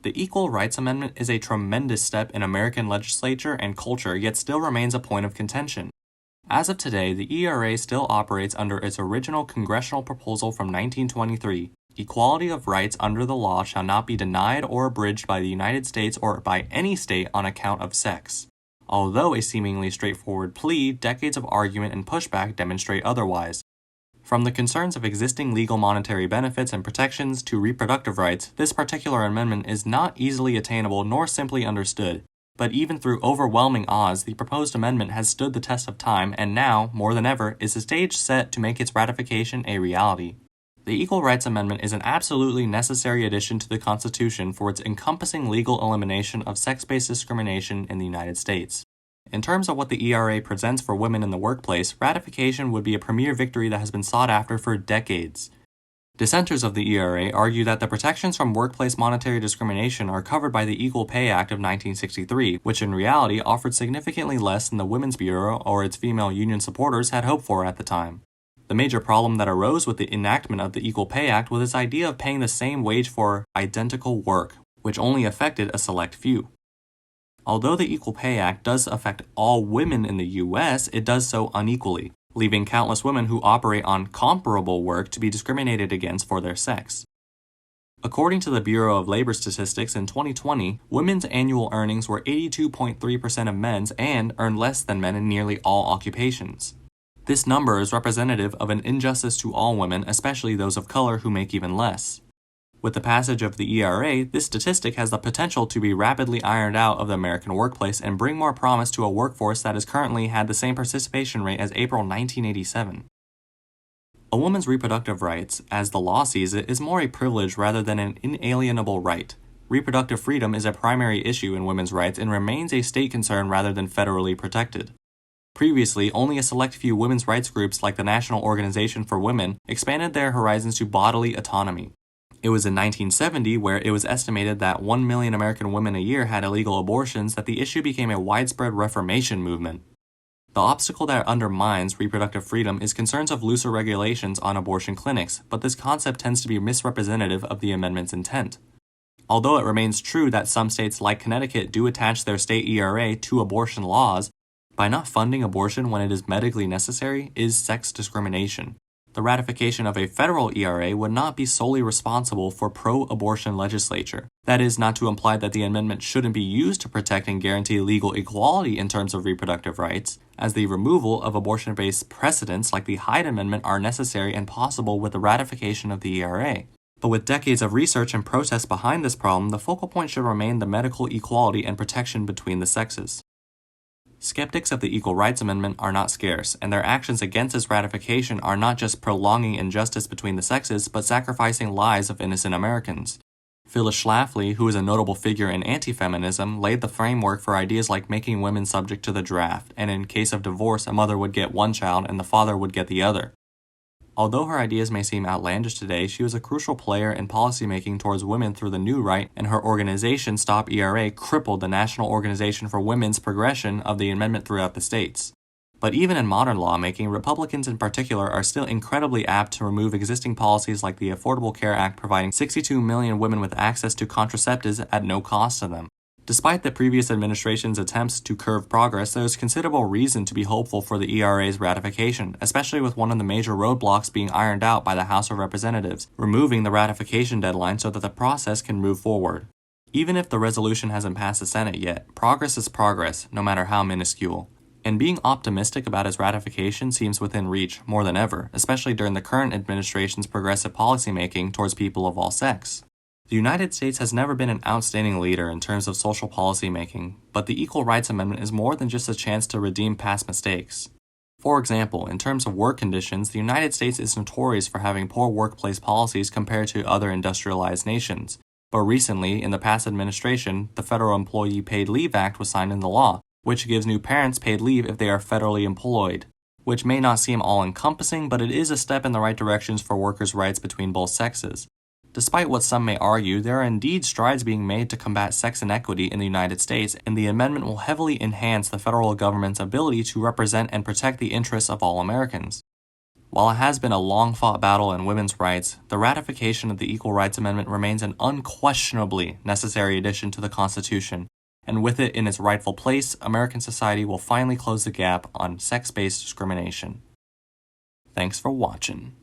The Equal Rights Amendment is a tremendous step in American legislature and culture, yet still remains a point of contention. As of today, the ERA still operates under its original congressional proposal from 1923. Equality of rights under the law shall not be denied or abridged by the United States or by any state on account of sex. Although a seemingly straightforward plea, decades of argument and pushback demonstrate otherwise. From the concerns of existing legal monetary benefits and protections to reproductive rights, this particular amendment is not easily attainable nor simply understood. But even through overwhelming odds, the proposed amendment has stood the test of time and now, more than ever, is the stage set to make its ratification a reality. The Equal Rights Amendment is an absolutely necessary addition to the Constitution for its encompassing legal elimination of sex-based discrimination in the United States. In terms of what the ERA presents for women in the workplace, ratification would be a premier victory that has been sought after for decades. Dissenters of the ERA argue that the protections from workplace monetary discrimination are covered by the Equal Pay Act of 1963, which in reality offered significantly less than the Women's Bureau or its female union supporters had hoped for at the time. The major problem that arose with the enactment of the Equal Pay Act was this idea of paying the same wage for identical work, which only affected a select few. Although the Equal Pay Act does affect all women in the U.S., it does so unequally, leaving countless women who operate on comparable work to be discriminated against for their sex. According to the Bureau of Labor Statistics in 2020, women's annual earnings were 82.3% of men's and earned less than men in nearly all occupations. This number is representative of an injustice to all women, especially those of color who make even less. With the passage of the ERA, this statistic has the potential to be rapidly ironed out of the American workplace and bring more promise to a workforce that has currently had the same participation rate as April 1987. A woman's reproductive rights, as the law sees it, is more a privilege rather than an inalienable right. Reproductive freedom is a primary issue in women's rights and remains a state concern rather than federally protected. Previously, only a select few women's rights groups like the National Organization for Women expanded their horizons to bodily autonomy. It was in 1970, where it was estimated that 1 million American women a year had illegal abortions, that the issue became a widespread reformation movement. The obstacle that undermines reproductive freedom is concerns of looser regulations on abortion clinics, but this concept tends to be misrepresentative of the amendment's intent. Although it remains true that some states like Connecticut do attach their state ERA to abortion laws, by not funding abortion when it is medically necessary is sex discrimination. The ratification of a federal ERA would not be solely responsible for pro-abortion legislature. That is not to imply that the amendment shouldn't be used to protect and guarantee legal equality in terms of reproductive rights, as the removal of abortion-based precedents like the Hyde Amendment are necessary and possible with the ratification of the ERA. But with decades of research and protests behind this problem, the focal point should remain the medical equality and protection between the sexes. Skeptics of the Equal Rights Amendment are not scarce, and their actions against its ratification are not just prolonging injustice between the sexes, but sacrificing lives of innocent Americans. Phyllis Schlafly, who is a notable figure in anti-feminism, laid the framework for ideas like making women subject to the draft, and in case of divorce, a mother would get one child and the father would get the other. Although her ideas may seem outlandish today, she was a crucial player in policymaking towards women through the New Right, and her organization, Stop ERA, crippled the National Organization for Women's progression of the amendment throughout the states. But even in modern lawmaking, Republicans in particular are still incredibly apt to remove existing policies like the Affordable Care Act providing 62 million women with access to contraceptives at no cost to them. Despite the previous administration's attempts to curb progress, there is considerable reason to be hopeful for the ERA's ratification, especially with one of the major roadblocks being ironed out by the House of Representatives, removing the ratification deadline so that the process can move forward. Even if the resolution hasn't passed the Senate yet, progress is progress, no matter how minuscule. And being optimistic about its ratification seems within reach more than ever, especially during the current administration's progressive policymaking towards people of all sex. The United States has never been an outstanding leader in terms of social policy making, but the Equal Rights Amendment is more than just a chance to redeem past mistakes. For example, in terms of work conditions, the United States is notorious for having poor workplace policies compared to other industrialized nations. But recently, in the past administration, the Federal Employee Paid Leave Act was signed into law, which gives new parents paid leave if they are federally employed, which may not seem all-encompassing, but it is a step in the right directions for workers' rights between both sexes. Despite what some may argue, there are indeed strides being made to combat sex inequity in the United States, and the amendment will heavily enhance the federal government's ability to represent and protect the interests of all Americans. While it has been a long-fought battle in women's rights, the ratification of the Equal Rights Amendment remains an unquestionably necessary addition to the Constitution, and with it in its rightful place, American society will finally close the gap on sex-based discrimination. Thanks for watching.